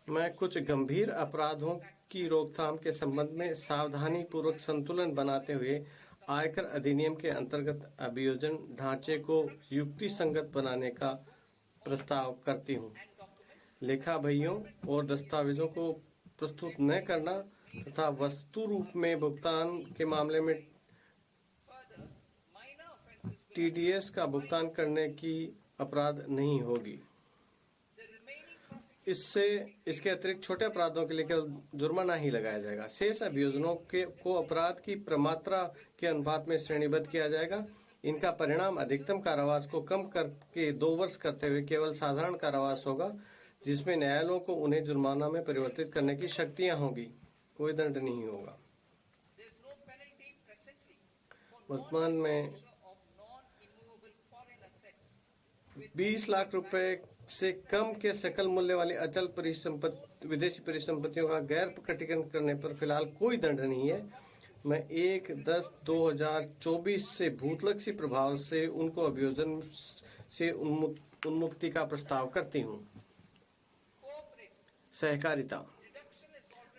मैं कुछ गंभीर अपराधों की रोकथाम के संबंध में सावधानी पूर्वक संतुलन बनाते हुए आयकर अधिनियम के अंतर्गत अभियोजन ढांचे को युक्तिसंगत बनाने का प्रस्ताव करती हूँ। लेखा भइयों और दस्तावेजों को प्रस्तुत न करना तथा वस्तु रूप में भुगतान के मामले में टीडीएस का भुगतान करने की अपराध नहीं होगी। इसके अतिरिक्त छोटे अपराधों के लिए केवल जुर्माना ही लगाया जाएगा। शेष अभियोजनों को अपराध की प्रमात्रा के अनुपात में श्रेणीबद्ध किया जाएगा। इनका परिणाम अधिकतम कारावास को कम करके 2 वर्ष करते हुए केवल साधारण कारावास होगा, जिसमें न्यायालयों को उन्हें जुर्माना में परिवर्तित करने की शक्तियां होगी। कोई दंड नहीं होगा। वर्तमान में 20 लाख रुपए से कम के सकल मूल्य वाली अचल विदेशी परिसंपत्तियों का गैर प्रकटीकरण करने पर फिलहाल कोई दंड नहीं है। मैं 1/10/2024 से भूतलक्षी प्रभाव से उनको अभियोजन से उन्मुक्ति का प्रस्ताव करती हूँ। सहकारिता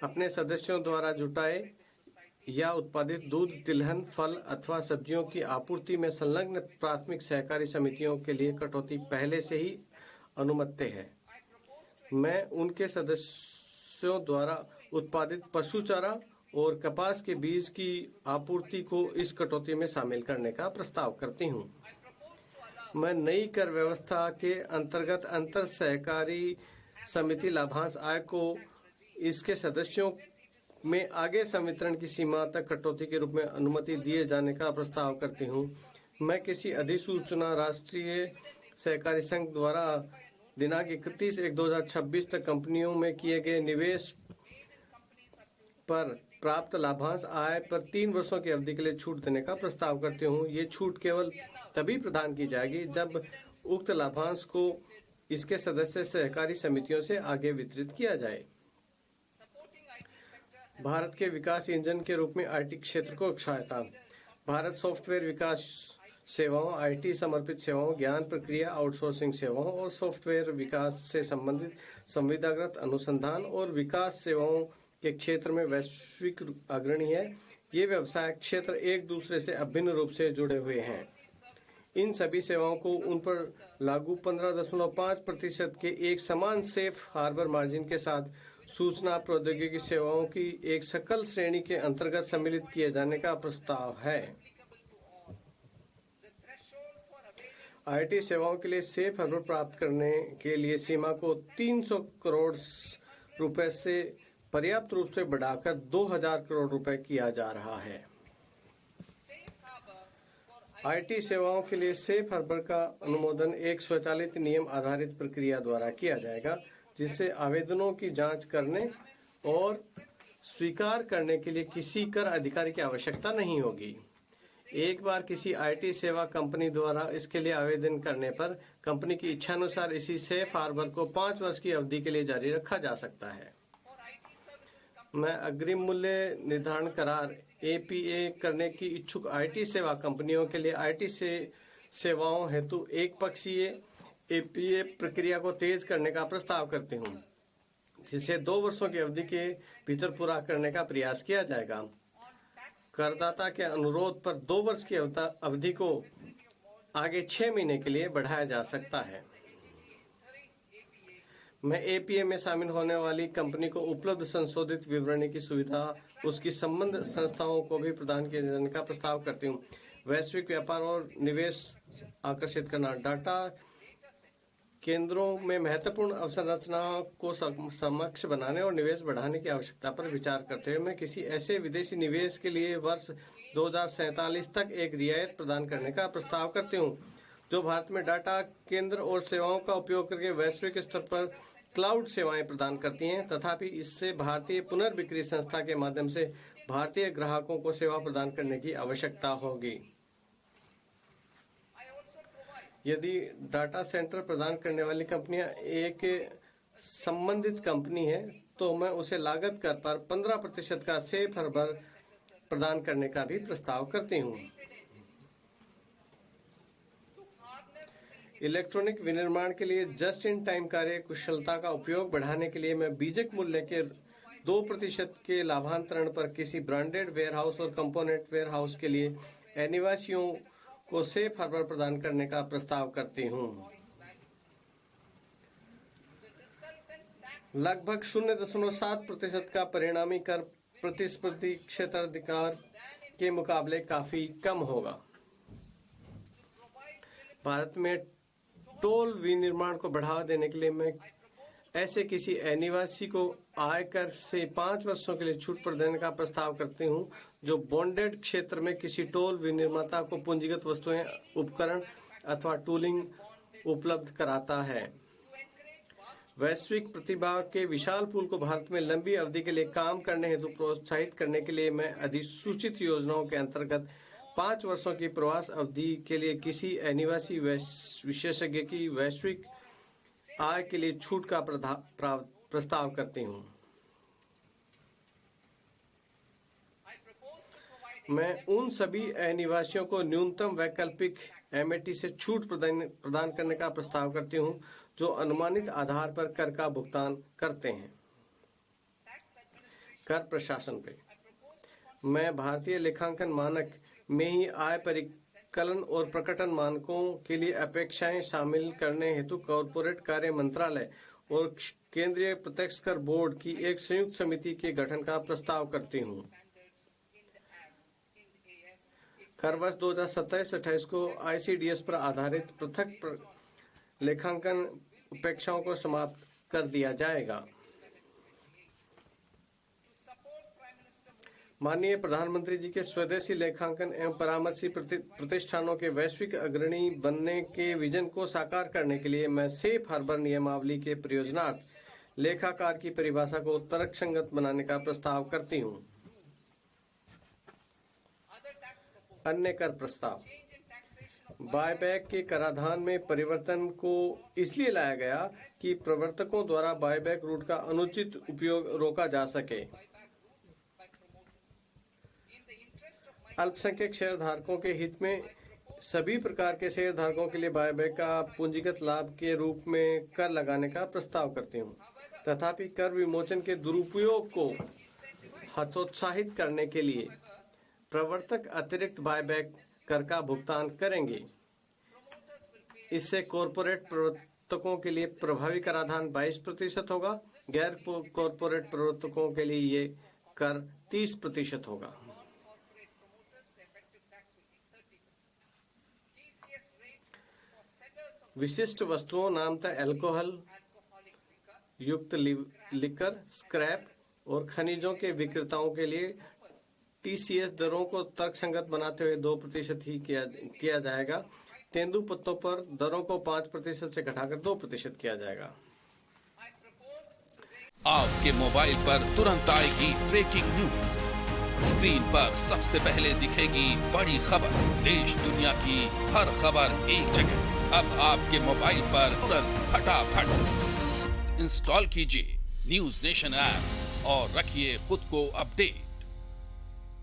अपने सदस्यों द्वारा जुटाए या उत्पादित दूध, तिलहन, फल अथवा सब्जियों की आपूर्ति में संलग्न प्राथमिक सहकारी समितियों के लिए कटौती पहले से ही अनुमत्य है। मैं उनके सदस्यों द्वारा उत्पादित पशु चारा और कपास के बीज की आपूर्ति को इस कटौती में शामिल करने का प्रस्ताव करती हूँ। मैं नई कर व्यवस्था के अंतर्गत अंतर सहकारी समिति लाभांश आय को इसके सदस्यों में आगे संवितरण की सीमा तक कटौती के रूप में अनुमति दिए जाने का प्रस्ताव करती हूँ। मैं किसी अधिसूचना राष्ट्रीय सहकारी संघ द्वारा दिनांक 31/1/2026 तक कंपनियों में किए गए निवेश पर प्राप्त लाभांश आय पर 3 वर्षों की अवधि के लिए छूट देने का प्रस्ताव करती हूँ। ये छूट केवल तभी प्रदान की जाएगी जब उक्त लाभांश को इसके सदस्य सहकारी समितियों से आगे वितरित किया जाए। भारत के विकास इंजन के रूप में आईटी क्षेत्र को सहायता। भारत सॉफ्टवेयर विकास सेवाओं, आईटी समर्पित सेवाओं, ज्ञान प्रक्रिया आउटसोर्सिंग सेवाओं और सॉफ्टवेयर विकास से संबंधित संविदागत अनुसंधान और विकास सेवाओं के क्षेत्र में वैश्विक अग्रणी है। ये व्यवसाय क्षेत्र एक दूसरे से अभिन्न रूप से जुड़े हुए हैं। इन सभी सेवाओं को उन पर लागू 15.5% के एक समान सेफ हार्बर मार्जिन के साथ सूचना प्रौद्योगिकी सेवाओं की एक सकल श्रेणी के अंतर्गत सम्मिलित किए जाने का प्रस्ताव है। आईटी सेवाओं के लिए सेफ हार्बर प्राप्त करने के लिए सीमा को 300 करोड़ रुपए से पर्याप्त रूप से बढ़ाकर 2000 करोड़ रुपए किया जा रहा है। आईटी सेवाओं के लिए सेफ हार्बर का अनुमोदन एक स्वचालित नियम आधारित प्रक्रिया द्वारा किया जाएगा, जिससे आवेदनों की जांच करने और स्वीकार करने के लिए किसी कर अधिकारी की आवश्यकता नहीं होगी। एक बार किसी आईटी सेवा कंपनी द्वारा इसके लिए आवेदन करने पर कंपनी की इच्छानुसार इसी सेफ हार्बर को 5 वर्ष की अवधि के लिए जारी रखा जा सकता है। मैं अग्रिम मूल्य निर्धारण करार एपीए करने की इच्छुक आईटी सेवा कंपनियों के लिए आईटी सेवाओं हेतु एक पक्षीय एपीए प्रक्रिया को तेज करने का प्रस्ताव करती हूँ, जिसे 2 वर्षों की अवधि के भीतर पूरा करने का प्रयास किया जाएगा। करदाता के अनुरोध पर 2 वर्ष की अवधि को आगे 6 महीने के लिए बढ़ाया जा सकता है। मैं एपीए में शामिल होने वाली कंपनी को उपलब्ध संशोधित विवरणी की सुविधा उसकी संबंध संस्थाओं को भी प्रदान किए जाने का प्रस्ताव करती हूँ। वैश्विक व्यापार और निवेश आकर्षित करना। डाटा केंद्रों में महत्वपूर्ण अवसंरचना को सक्षम बनाने और निवेश बढ़ाने की आवश्यकता पर विचार करते हुए मैं किसी ऐसे विदेशी निवेश के लिए वर्ष 2047 तक एक रियायत प्रदान करने का प्रस्ताव करती हूँ, जो भारत में डाटा केंद्र और सेवाओं का उपयोग करके वैश्विक स्तर पर क्लाउड सेवाएं प्रदान करती हैं। तथापि इससे भारतीय पुनर्बिक्री संस्था के माध्यम से भारतीय ग्राहकों को सेवा प्रदान करने की आवश्यकता होगी। यदि डाटा सेंटर प्रदान करने वाली कंपनियां एक संबंधित कंपनी है तो मैं उसे लागत कर पर 15% का सेफ हार्बर प्रदान करने का भी प्रस्ताव करती हूँ। इलेक्ट्रॉनिक विनिर्माण के लिए जस्ट इन टाइम कार्य कुशलता का उपयोग बढ़ाने के लिए मैं बीजक मूल्य के 2% के लाभांतरण पर किसी ब्रांडेड वेयरहाउस और कंपोनेंट वेयरहाउस के लिए निवासियों को सेफ हार्बर प्रदान करने का प्रस्ताव करती हूँ। लगभग 0.7% का परिणामी कर प्रतिस्पर्धी क्षेत्राधिकार के मुकाबले काफी कम होगा। भारत में टोल विनिर्माण को बढ़ावा देने के लिए मैं ऐसे किसी अनिवासी को आयकर से 5 वर्षों के लिए छूट प्रदान का प्रस्ताव करती हूं जो बॉन्डेड क्षेत्र में किसी टोल विनिर्माता को पूंजीगत वस्तुएं, उपकरण अथवा टूलिंग उपलब्ध कराता है। वैश्विक प्रतिभा के विशाल पूल को भारत में लंबी अवधि के लिए काम करने हेतु प्रोत्साहित करने के लिए मैं अधिसूचित योजनाओं के अंतर्गत 5 वर्षों की प्रवास अवधि के लिए किसी अनिवासी विशेषज्ञ की वैश्विक आय के लिए छूट का प्रस्ताव करती हूँ। मैं उन सभी अनिवासियों को न्यूनतम वैकल्पिक एमएटी से छूट प्रदान करने का प्रस्ताव करती हूँ जो अनुमानित आधार पर कर का भुगतान करते हैं। कर प्रशासन पे मैं भारतीय लेखांकन मानक में ही आय परिकलन और प्रकटन मानकों के लिए अपेक्षाएं शामिल करने हेतु कॉर्पोरेट कार्य मंत्रालय और केंद्रीय प्रत्यक्ष कर बोर्ड की एक संयुक्त समिति के गठन का प्रस्ताव करती हूँ। कर वर्ष 2027-28 को आईसीडीएस पर आधारित पृथक लेखांकन अपेक्षाओं को समाप्त कर दिया जाएगा। माननीय प्रधानमंत्री जी के स्वदेशी लेखांकन एवं परामर्शी प्रतिष्ठानों के वैश्विक अग्रणी बनने के विजन को साकार करने के लिए मैं सेफ हार्बर नियमावली के प्रयोजनार्थ लेखाकार की परिभाषा को तर्कसंगत बनाने का प्रस्ताव करती हूँ। अन्य कर प्रस्ताव बायबैक के कराधान में परिवर्तन को इसलिए लाया गया कि प्रवर्तकों द्वारा बायबैक रूट का अनुचित उपयोग रोका जा सके। अल्पसंख्यक शेयरधारकों के हित में सभी प्रकार के शेयरधारकों के लिए बायबैक का पूंजीगत लाभ के रूप में कर लगाने का प्रस्ताव करती हूँ। तथापि कर विमोचन के दुरुपयोग को हतोत्साहित करने के लिए प्रवर्तक अतिरिक्त बायबैक कर का भुगतान करेंगे। इससे कॉरपोरेट प्रवर्तकों के लिए प्रभावी कराधान 22% होगा। गैर कॉरपोरेट प्रवर्तकों के लिए ये कर 30% होगा। विशिष्ट वस्तुओं नामतः अल्कोहल युक्त लिकर, स्क्रैप और खनिजों के विक्रेताओं के लिए टीसीएस दरों को तर्कसंगत बनाते हुए 2% ही किया जाएगा। तेंदुपत्तों पर दरों को 5% से घटाकर 2% किया जाएगा। आपके मोबाइल पर तुरंत आएगी ब्रेकिंग न्यूज। स्क्रीन पर सबसे पहले दिखेगी बड़ी खबर। देश दुनिया की हर खबर एक जगह। अब आपके मोबाइल पर तुरंत फटाफट इंस्टॉल कीजिए न्यूज नेशन ऐप और रखिए खुद को अपडेट।